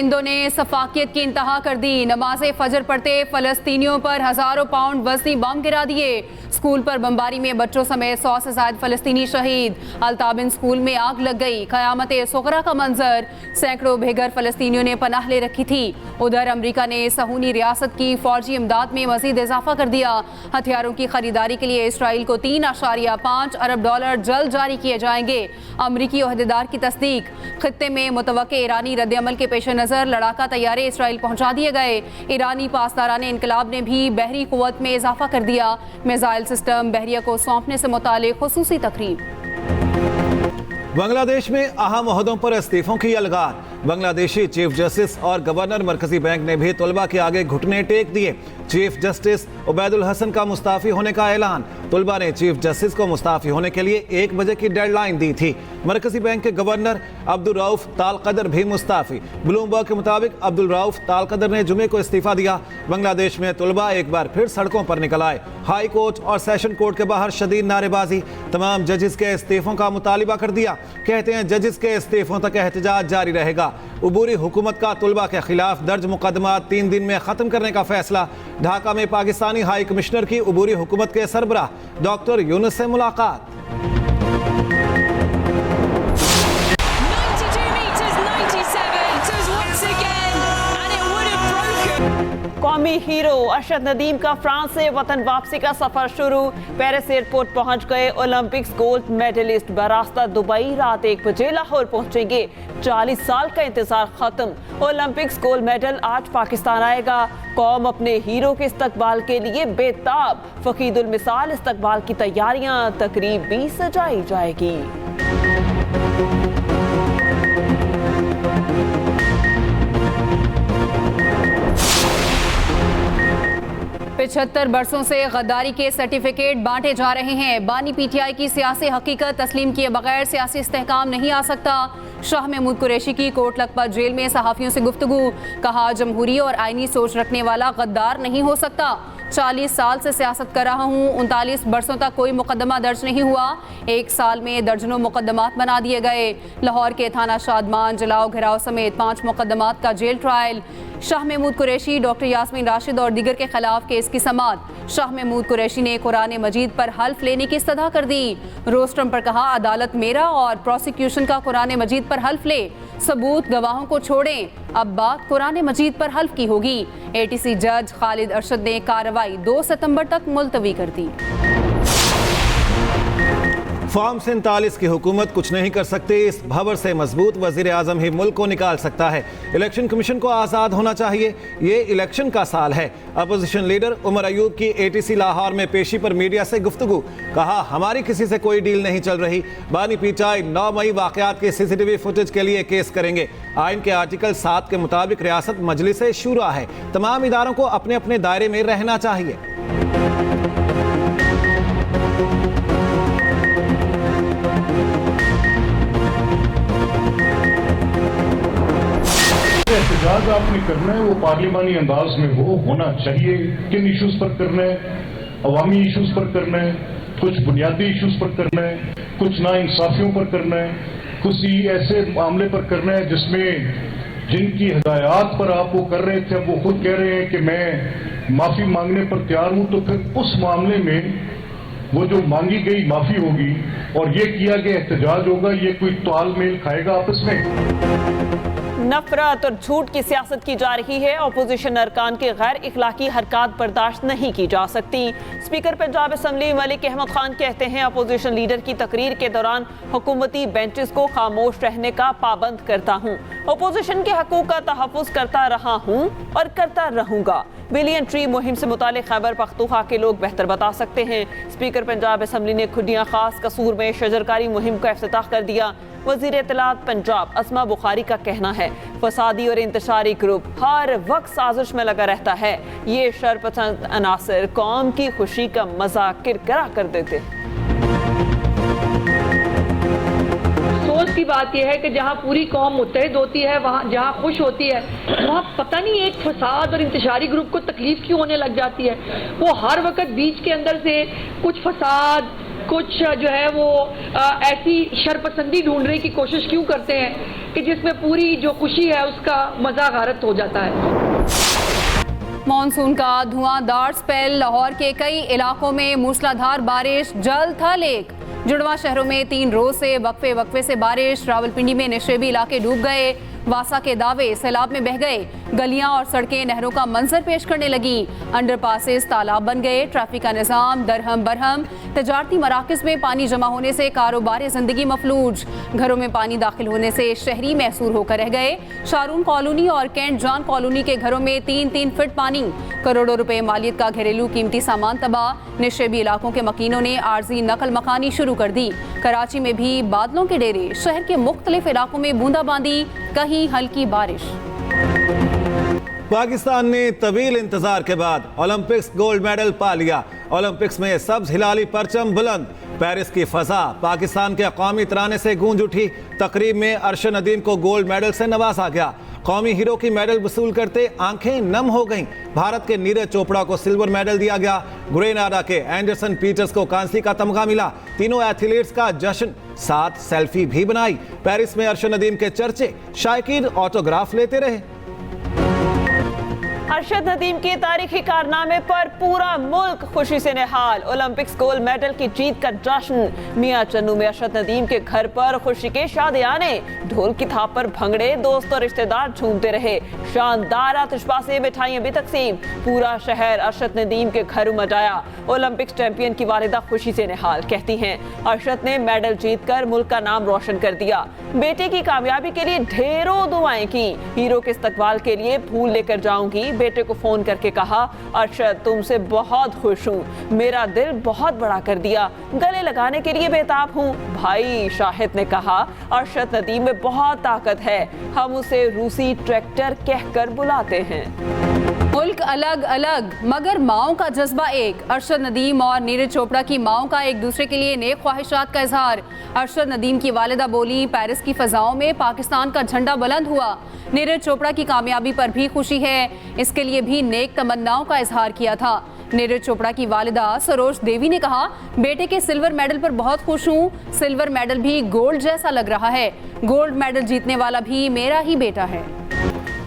हिंदों ने सफाकियत की इंतहा कर दी। नमाज फजर पढ़ते फलस्तीनियों पर हजारों पाउंड वजनी बम गिरा दिए। स्कूल पर बमबारी में बच्चों समेत 100 से ज्यादा फलस्तीनी शहीद। अल्ताबिन स्कूल में आग लग गई। क़यामत सुगरा का मंजर। सैकड़ों बेघर फलस्तीनियों ने पनाह ले रखी थी। उधर अमरीका ने सहूनी रियासत की फौजी इमदाद में मजीद इजाफा कर दिया। हथियारों की खरीदारी के लिए इसराइल को $3.5 अरब जल्द जारी किए जाएंगे। अमरीकी ओहदेदार की तस्दीक। खित्ते में मुतवक्के ईरानी रद्द-ए-अमल के पेश नज़र लड़ाका तैयारे इसराइल पहुंचा दिए गए। ईरानी पासदाराने इनकलाब ने भी बहरी कुव्वत में इजाफा कर दिया। मिसाइल सिस्टम बहरिया को सौंपने से मुतालिक खुसूसी तकरीब। बांग्लादेश में अहम ओहदों पर इस्तीफों की अलगार। बांग्लादेशी चीफ जस्टिस और गवर्नर मरकजी बैंक ने भी तलबा के आगे घुटने टेक दिए। चीफ जस्टिस उबैदुल हसन का मुस्ताफी होने का ऐलान। तलबा ने चीफ जस्टिस को मुस्ताफी होने के लिए 1 बजे की डेडलाइन दी थी। मरकजी बैंक के गवर्नर अब्दुल रऊफ तालकदर भी मुस्ताफी। ब्लूमबर्ग के मुताबिक अब्दुल रऊफ तालकदर ने जुमे को इस्तीफा दिया। बांग्लादेश में तलबा एक बार फिर सड़कों पर निकल आए। हाई कोर्ट और सेशन कोर्ट के बाहर शदीद नारेबाजी। तमाम जजेस के इस्तीफों का मुतालिबा कर दिया। कहते हैं जजेस के इस्तीफों तक एहतजाज जारी रहेगा। उबूरी हुकूमत का तलबा के खिलाफ दर्ज मुकदमा 3 दिन में खत्म करने का फैसला। ढाका में पाकिस्तानी हाई कमिश्नर की उबूरी हुकूमत के सरबराह डॉक्टर यूनुस से मुलाकात। कौमी हीरो अरशद नदीम का फ्रांस से वतन वापसी का सफर शुरू। पेरिस एयरपोर्ट पहुंच गए ओलंपिक्स गोल्ड मेडलिस्ट। बरास्ता दुबई रात 1 बजे लाहौर पहुंचेंगे। 40 साल का इंतजार खत्म। ओलंपिक्स गोल्ड मेडल आज पाकिस्तान आएगा। कौम अपने हीरो के इस्तकबाल के लिए बेताब। फकीदुल मिसाल इस्तकबाल की तैयारियां तकरीब भी सजाई जाएगी। 75 बरसों से गद्दारी के सर्टिफिकेट बांटे जा रहे हैं। बानी पीटीआई की सियासी हकीकत तस्लीम किए बगैर सियासी इस्तेहकाम नहीं आ सकता। शाह महमूद कुरैशी की कोट लखपत जेल में सहाफियों से गुफ्तगू। कहा जमहूरी और आईनी सोच रखने वाला गद्दार नहीं हो सकता। 40 साल से सियासत कर रहा हूँ। 39 बरसों तक कोई मुकदमा दर्ज नहीं हुआ। 1 साल में दर्जनों मुकदमात बना दिए गए। लाहौर के थाना शादमान जलाओ घिराव समेत 5 मुकदमात का jail trial. Shah Mahmood Qureshi, doctor Yasmin Rashid और दीगर के खिलाफ केस की समाअत। शाह महमूद कुरैशी ने कुरान मजीद पर हल्फ लेने की इस्तदा कर दी। रोस्टम पर कहा अदालत मेरा और प्रोसिक्यूशन का कुरान मजीद पर हल्फ ले। सबूत गवाहों को छोड़ें। अब बात कुरान मजीद पर हल्फ की होगी। एटीसी जज खालिद अरशद ने कार्रवाई 2 सितंबर तक मुलतवी कर दी। फॉर्म 47 की हुकूमत कुछ नहीं कर सकती। इस भंवर से मजबूत वजीर आजम ही मुल्क को निकाल सकता है। इलेक्शन कमीशन को आज़ाद होना चाहिए। ये इलेक्शन का साल है। अपोजिशन लीडर उमर अयूब की एटीसी लाहौर में पेशी पर मीडिया से गुफ्तगू। कहा हमारी किसी से कोई डील नहीं चल रही। बानी पीटीआई 9 मई वाकयात के CCTV फुटेज के लिए केस करेंगे। आइन के आर्टिकल 7 के मुताबिक रियासत मजलिस शूरा है। तमाम इदारों को अपने अपने दायरे में रहना चाहिए। एहतजाज आपने करना है वो पार्लिमानी अंदाज में वो होना चाहिए। किन इश्यूज पर करना है? अवामी इश्यूज पर करना है, कुछ बुनियादी इश्यूज पर करना है, कुछ नाइंसाफियों पर करना है, कुछ ऐसे मामले पर करना है जिसमें जिनकी हिदायत पर आप वो कर रहे थे अब वो खुद कह रहे हैं कि मैं माफी मांगने पर तैयार हूं, तो फिर उस मामले में वो जो मांगी गई माफी होगी और ये किया गया एहतजाज होगा, ये कोई तालमेल खाएगा आपस में? नफरत और झूठ की सियासत की जा रही है। अपोजिशन अरकान की गैर इखलाकी हरकत बर्दाश्त नहीं की जा सकती। स्पीकर पंजाब असम्बली मलिक अहमद खान कहते हैं अपोजिशन लीडर की तकरीर के दौरान हुकूमती बेंचेस को खामोश रहने का पाबंद करता हूँ। अपोजिशन के हकूक का तहफ़्फ़ुज़ करता रहा हूँ और करता रहूँगा। बिलियन ट्री मुहिम से मुतालिक खैबर पख्तूनख्वा के लोग बेहतर बता सकते हैं। स्पीकर पंजाब असम्बली ने खुडियाँ खास कसूर में शजरकारी मुहिम का इफ्तिताह कर दिया। वज़ीर इत्तलात पंजाब अस्मा बुखारी का कहना है फसादी और इंतशारी ग्रुप हर वक्त साजिश में लगा रहता है। ये शरपसंद अनासर कौम की खुशी का मजाक किरकिरा कर देते। सोच की बात यह है कि जहाँ पूरी कौम मुत्तहिद होती है, वहाँ जहाँ खुश होती है, वहाँ पता नहीं एक फसाद और इंतशारी ग्रुप को तकलीफ क्यों होने लग जाती है। वो हर वक्त बीच के अंदर से कुछ फसाद, कुछ जो है वो ऐसी शरपसंदी ढूंढने की कोशिश क्यों करते हैं कि जिसमें पूरी जो खुशी है उसका मजा गारत हो जाता है। मॉनसून का धुआंधार स्पेल, लाहौर के कई इलाकों में मूसलाधार बारिश, जल थल एक। जुड़वा शहरों में 3 रोज से वक्फे से बारिश। रावलपिंडी में निशेबी इलाके डूब गए। वासा के दावे सैलाब में बह गए। गलियां और सड़कें नहरों का मंजर पेश करने लगी। अंडरपासेस तालाब बन गए। ट्रैफिक का निजाम दरहम बरहम। तजारती मराकज में पानी जमा होने से कारोबार जिंदगी मफलूज। घरों में पानी दाखिल होने से शहरी महसूर होकर रह गए। शारून कॉलोनी और कैंट जॉन कॉलोनी के घरों में 3-3 फीट पानी। करोड़ों रुपए मालियत का घरेलू कीमती सामान तबाह। निशेबी इलाकों के मकीनों ने आर्जी नकल मकानी शुरू कर दी। कराची में भी बादलों के डेरे। शहर के मुख्तलिफ इलाकों में बूंदाबांदी, कहीं हल्की बारिश। पाकिस्तान ने तवील इंतजार के बाद ओलंपिक्स गोल्ड मेडल पा लिया। ओलंपिक्स में सब्ज हिलाली परचम बुलंद। पेरिस की फजा पाकिस्तान के कौमी तराने से गूंज उठी। तकरीब में अरशद नदीम को गोल्ड मेडल से नवाजा गया। कौमी हीरो की मेडल वसूल करते आंखें नम हो गईं। भारत के नीरज चोपड़ा को सिल्वर मेडल दिया गया। ग्रेनाडा के एंडरसन पीटर्स को कांसी का तमगा मिला। तीनों एथलीट्स का जश्न, साथ सेल्फी भी बनाई। पेरिस में अरशद नदीम के चर्चे, शायकीन ऑटोग्राफ लेते रहे। अरशद नदीम के तारीखी कारनामे पर पूरा मुल्क खुशी से निहाल। ओलंपिक्स गोल्ड मेडल की जीत का जश्न। मियां चन्नू में अरशद नदीम के घर पर खुशी के शादियाने। ढोल की थाप पर भंगड़े, दोस्त और रिश्तेदार झूमते रहे। शानदार आतिशबाजी, मिठाइयां भी तकसीम। पूरा शहर अरशद नदीम के घर उमड़ आया। ओलंपिक्स चैंपियन की वालिदा खुशी से निहाल, कहती हैं अरशद ने मेडल जीतकर मुल्क का नाम रोशन कर दिया। बेटे की कामयाबी के लिए ढेरों दुआएं की। हीरो के इस्तकबाल के लिए फूल लेकर जाऊंगी। बेटे को फोन करके कहा, अरशद तुमसे बहुत खुश हूँ, मेरा दिल बहुत बड़ा कर दिया, गले लगाने के लिए बेताब हूँ। भाई शाहिद ने कहा, अरशद नदीम में बहुत ताकत है, हम उसे रूसी ट्रैक्टर कहकर बुलाते हैं। मुल्क अलग अलग मगर माओं का जज्बा एक। अरशद नदीम और नीरज चोपड़ा की माओं का एक दूसरे के लिए नेक ख्वाहिशात का इजहार। अरशद नदीम की वालिदा बोली, पेरिस की फजाओं में पाकिस्तान का झंडा बुलंद हुआ। नीरज चोपड़ा की कामयाबी पर भी खुशी है, इसके लिए भी नेक तमन्नाओं का इजहार किया था। नीरज चोपड़ा की वालिदा सरोज देवी ने कहा, बेटे के सिल्वर मेडल पर बहुत खुश हूँ। सिल्वर मेडल भी गोल्ड जैसा लग रहा है। गोल्ड मेडल जीतने वाला भी मेरा ही बेटा है।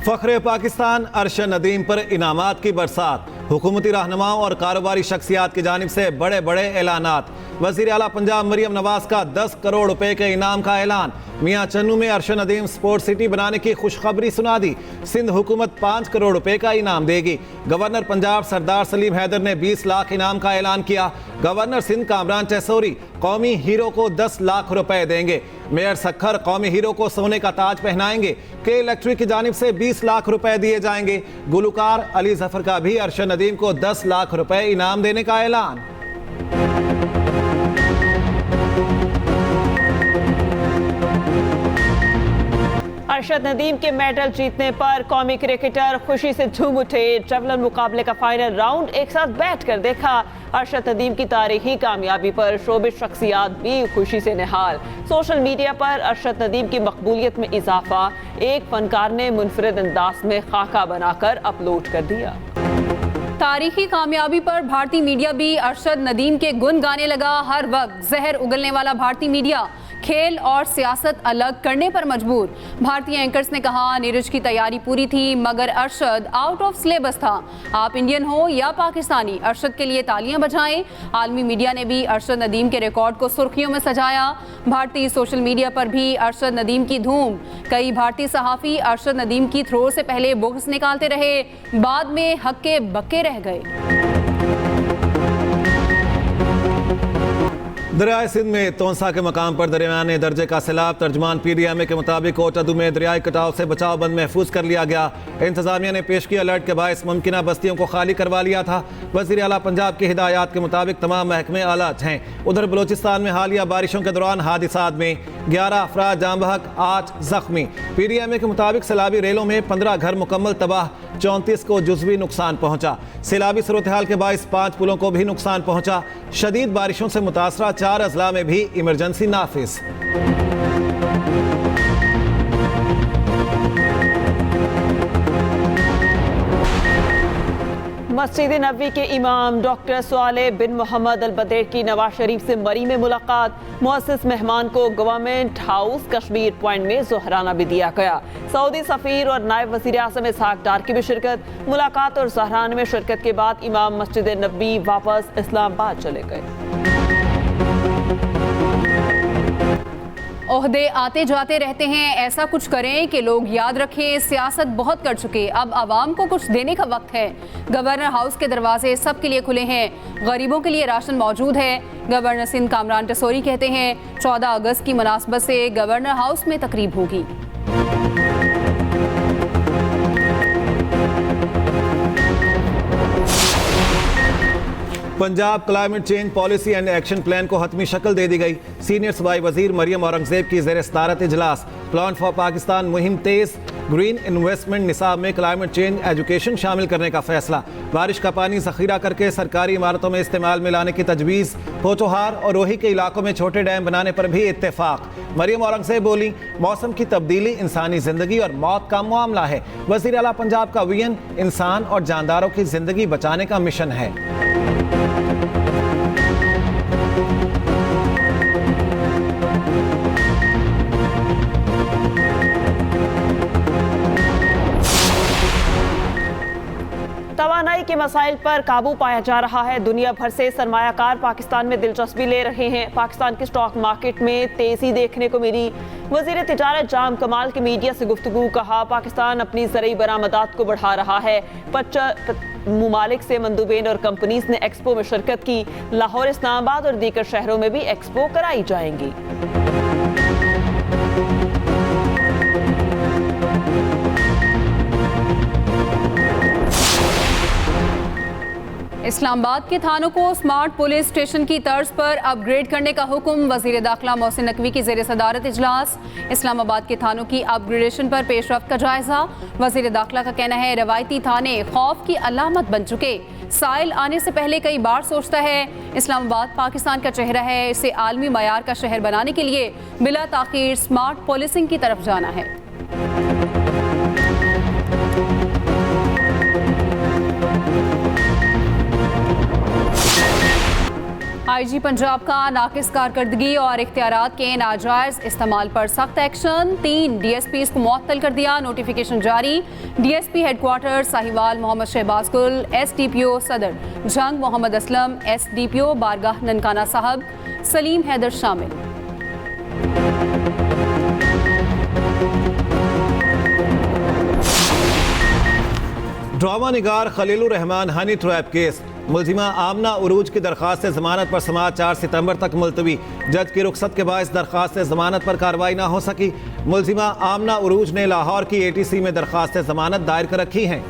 फख्रे पाकिस्तान अरशद नदीम पर इनामात की बरसात। हुकूमती रहनुमाओं और कारोबारी शख्सियात की जानिब से बड़े बड़े ऐलानात। वज़ीर आला पंजाब मरियम नवाज का 10 करोड़ रुपए के इनाम का ऐलान। मियां चन्नू में अरशद नदीम स्पोर्ट्स सिटी बनाने की खुशखबरी सुना दी। सिंध हुकूमत 5 करोड़ रुपए का इनाम देगी। गवर्नर पंजाब सरदार सलीम हैदर ने 20 लाख इनाम का ऐलान किया। गवर्नर सिंध कामरान टेसोरी कौमी हीरो को 10 लाख रुपए देंगे। मेयर सखर कौमी हीरो को सोने का ताज पहनाएंगे। के इलेक्ट्रिक की जानिब से 20 लाख रुपए दिए जाएंगे। गुलकार अली जफर का भी अरशद नदीम को 10 लाख रुपए इनाम देने का ऐलान। अरशद नदीम के मेडल जीतने पर कौमी क्रिकेटर खुशी से झूम उठे। ट्रेवलर मुकाबले का फाइनल राउंड एक साथ बैठकर देखा। अरशद नदीम की तारीखी कामयाबी पर शोबिश शख्सियात भी खुशी से निहाल। सोशल मीडिया पर अरशद नदीम की मकबूलियत में इजाफा। एक फनकार ने मुनफरिद अंदाज में खाका बनाकर अपलोड कर दिया। तारीखी कामयाबी पर भारतीय मीडिया भी अरशद नदीम के गुन गाने लगा। हर वक्त जहर उगलने वाला भारतीय मीडिया खेल और सियासत अलग करने पर मजबूर। भारतीय एंकर्स ने कहा, नीरज की तैयारी पूरी थी मगर अरशद आउट ऑफ सिलेबस था। आप इंडियन हो या पाकिस्तानी, अरशद के लिए तालियां बजाएं। आलमी मीडिया ने भी अरशद नदीम के रिकॉर्ड को सुर्खियों में सजाया। भारतीय सोशल मीडिया पर भी अरशद नदीम की धूम। कई भारतीय सहाफ़ी अरशद नदीम की थ्रो से पहले बुक्स निकालते रहे, बाद में हक्के बक्के रह गए। दरियाए सिंध में तोंसा के मकाम पर दरमियाने दर्जे का सैलाब। तर्जमान PDMA के मुताबिक कोटदू में दरियाई कटाव से बचाव बंद महफूज कर लिया गया। इंतजामिया ने पेश किया अलर्ट के बायस मुमकिना बस्तियों को खाली करवा लिया था। वज़ीर आला पंजाब की हिदायत के मुताबिक तमाम महकमे अलर्ट हैं। उधर बलोचिस्तान में हालिया बारिशों के दौरान हादिसात में 11 अफराद जाँ बहक, 8 जख्मी। PDMA के मुताबिक सैलाबी रेलों में 15 घर मुकम्मल तबाह, 34 को जुज़वी नुकसान पहुंचा। सैलाबी सूरत हाल के बायस 5 पुलों को भी नुकसान पहुंचा। शदीद बारिशों से मुतासरा 4 अजला में भी इमरजेंसी नाफिज। मस्जिद नबवी के इमाम डॉक्टर स्वाले बिन मोहम्मद अल बदेर की नवाज शरीफ से मरी में मुलाकात। मुअस्सिस मेहमान को गवर्नमेंट हाउस कश्मीर पॉइंट में ज़हराना भी दिया गया। सऊदी सफ़ीर और नायब वज़ीर आज़म इसहाक डार की भी शिरकत। मुलाकात और ज़हराने में शिरकत के बाद इमाम मस्जिद नबवी वापस इस्लामाबाद चले गए। ओहदे आते जाते रहते हैं, ऐसा कुछ करें कि लोग याद रखें। सियासत बहुत कर चुके, अब आवाम को कुछ देने का वक्त है। गवर्नर हाउस के दरवाजे सबके लिए खुले हैं, गरीबों के लिए राशन मौजूद है। गवर्नर सिंध कामरान टसोरी कहते हैं 14 अगस्त की मुनासबत से गवर्नर हाउस में तकरीब होगी। Punjab climate change policy and action plan को हतमी शक्ल दे दी गई। सीनियर सूबाई वजीर मरियम औरंगजेब की ज़ेर सदारत इजलास। प्लान फॉर पाकिस्तान मुहिम तेज, ग्रीन इन्वेस्टमेंट निसाब में क्लाइमेट चेंज एजुकेशन शामिल करने का फैसला। बारिश का पानी जखीरा करके सरकारी इमारतों में इस्तेमाल में लाने की तजवीज़। पोचोहार और रोही के इलाकों में छोटे डैम बनाने पर भी इत्तेफाक। मरियम औरंगजेब बोली, मौसम की तब्दीली इंसानी जिंदगी और मौत का मामला है। वज़ीर आला पंजाब का विजन इंसान और जानदारों की जिंदगी बचाने का मिशन है। तवानाई के मसाइल पर काबू पाया जा रहा है। दुनिया भर से सरमायाकार पाकिस्तान में दिलचस्पी ले रहे हैं। पाकिस्तान के स्टॉक मार्केट में तेजी देखने को मिली। वज़ीर तिजारत जाम कमाल की मीडिया से गुफ्तगू। कहा, पाकिस्तान अपनी ज़रई बरामदात को बढ़ा रहा है। 50 मुमालिक से मंदूबेन और कंपनीज ने एक्सपो में शिरकत की। लाहौर, इस्लामाबाद और दीगर शहरों में भी एक्सपो कराई जाएंगी। इस्लामाबाद के थानों को स्मार्ट पुलिस स्टेशन की तर्ज पर अपग्रेड करने का हुक्म। वज़ीर दाखिला मोहसिन नकवी की ज़ेर सदारत इजलास। इस्लामाबाद के थानों की अपग्रेडेशन पर पेशरफ्त का जायजा। वज़ीर दाखिला का कहना है रवायती थाने खौफ की अलामत बन चुके। साइल आने से पहले कई बार सोचता है। इस्लामाबाद पाकिस्तान का चेहरा है, इसे आलमी मयार का शहर बनाने के लिए बिला ताखीर स्मार्ट पुलिसिंग की तरफ जाना है। आईजी पंजाब का नाकिस कारकर्दगी और इख्तियारात के नाजायज इस्तेमाल पर सख्त एक्शन। 3 DSPs को मुअत्तल कर दिया, नोटिफिकेशन जारी। DSP हेडक्वार्टर साहिवाल मोहम्मद शहबाज गुल, SDPO सदर जंग मोहम्मद असलम, SDPO बारगाह ननकाना साहब सलीम हैदर शामिल। ड्रामा निगार Khalilur Rahman honey trap case. मुलजिमा आमना उरूज की दरख्वास्त से जमानत पर समाअत 4 सितंबर तक मुलतवी। जज की रुख्सत के बायस दरख्वास्त से जमानत पर कार्रवाई ना हो सकी। मुलजिमा आमना उरूज ने लाहौर की ATC में दरख्वास्त जमानत दायर कर रखी है।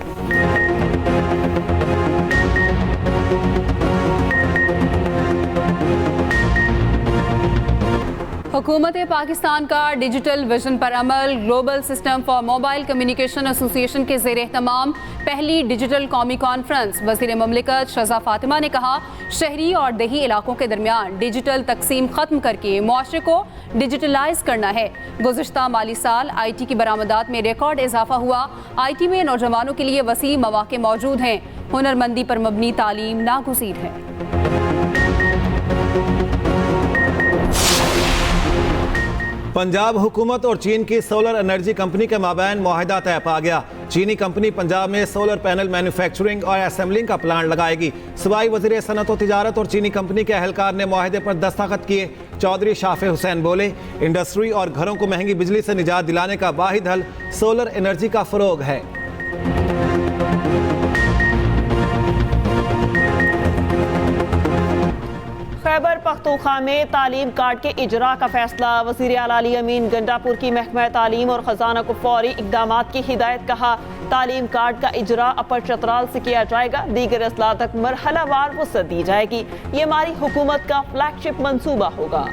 हुकूमत पाकिस्तान का डिजिटल विजन पर अमल। Global system for mobile communication association के ज़ेर एहतमाम पहली डिजिटल कौमी कॉन्फ्रेंस। वज़ीर ममलिकत शहज़ा फातिमा ने कहा, शहरी और देही इलाकों के दरमियान डिजिटल तकसीम ख़त्म करके मुआशरे को डिजिटलाइज करना है। गुज़िश्ता माली साल IT की बरामदात में रिकॉर्ड इजाफा हुआ। IT में नौजवानों के लिए वसी मौक़े मौजूद हैं। हुनरमंदी पर मबनी तालीम नागुज़ीर है। पंजाब हुकूमत और चीन की सोलर एनर्जी कंपनी के माबैन मुआहिदा तय पा गया। चीनी कंपनी पंजाब में सोलर पैनल मैन्युफैक्चरिंग और असेंबलिंग का प्लांट लगाएगी। सूबाई वज़ीर सनअत व तिजारत और चीनी कंपनी के अहलकार ने मुआहिदे पर दस्तखत किए। चौधरी शाफे हुसैन बोले, इंडस्ट्री और घरों को महंगी बिजली से निजात दिलाने का वाहिद हल सोलर एनर्जी का फ़रोग है। खैबर पख्तूनख्वा में तालीम कार्ड के इजरा का फैसला। वज़ीर आला अली अमीन गंडापुर की महकमा तालीम और ख़जाना को फौरी इक़दामात की हिदायत। कहा, तालीम कार्ड का इजरा अपर चतराल से किया जाएगा। दीगर अजला तक मरहलावार वसअत दी जाएगी। ये हमारी हुकूमत का फ्लैगशिप मंसूबा होगा।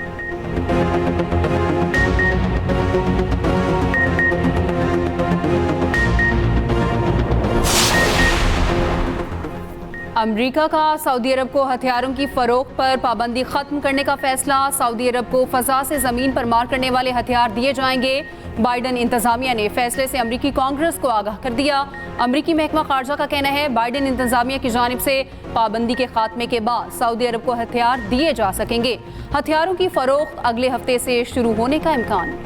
अमेरिका का सऊदी अरब को हथियारों की फरोख्त पर पाबंदी खत्म करने का फैसला। सऊदी अरब को फजा से जमीन पर मार करने वाले हथियार दिए जाएंगे। बाइडन इंतजामिया ने फैसले से अमेरिकी कांग्रेस को आगाह कर दिया। अमेरिकी महकमा खारजा का कहना है बाइडन इंतजामिया की जानिब से पाबंदी के खात्मे के बाद सऊदी अरब को हथियार दिए जा सकेंगे। हथियारों की फरोख्त अगले हफ्ते से शुरू होने का इम्कान।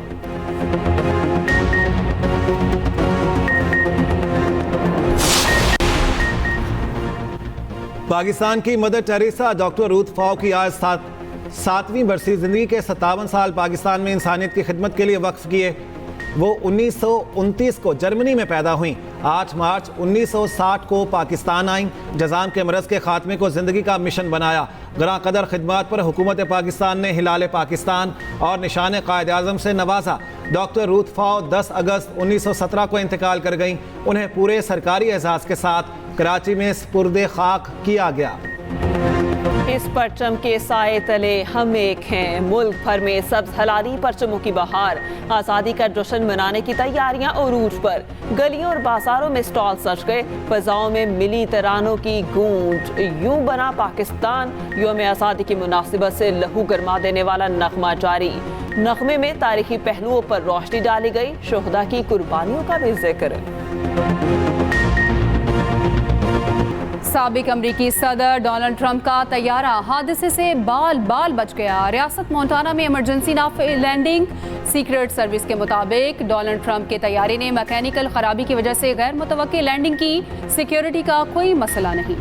पाकिस्तान की मदर टेरेसा डॉक्टर रूथ फाउ की आज 7वीं बरसी जिंदगी के 57 साल पाकिस्तान में इंसानियत की खिदमत के लिए वक्फ किए। वो 1929 को जर्मनी में पैदा हुई। 8 मार्च 1960 को पाकिस्तान आईं। जज़ाम के मरज़ के खात्मे को ज़िंदगी का मिशन बनाया। ग्रां कदर खिदमत पर हुकूमत पाकिस्तान ने हिलाल पाकिस्तान और निशान कायद आज़म से नवाजा। डॉक्टर रूथ फाउ 10 अगस्त 1917 को इंतकाल कर गईं। उन्हें पूरे सरकारी एजाज़ के साथ कराची में सुपुर्दे खाक किया गया। इस परचम के साए तले हम एक हैं। मुल्क भर में सब्ज हलाली परचमों की बहार। आज़ादी का जश्न मनाने की तैयारियां उरूज पर। गलियों और बाजारों में स्टॉल सज गए। फजाओं में मिली तरानों की गूंज। यूं बना पाकिस्तान। यौम आज़ादी की मुनासिबत से लहू गरमा देने वाला नगमा जारी। नगमे में तारीखी पहलुओं पर रोशनी डाली गई। शोहदा की कुर्बानियों का भी जिक्र। साबिक अमरीकी सदर डोनाल्ड ट्रंप का तैयारा हादसे से बाल बाल बच गया। रियासत मोंटाना में इमरजेंसी नाफिज लैंडिंग। सीक्रेट सर्विस के मुताबिक डोनाल्ड ट्रंप के तैयारे ने मैकेनिकल खराबी की वजह से गैर मुतवक्की लैंडिंग की। सिक्योरिटी का कोई मसला नहीं।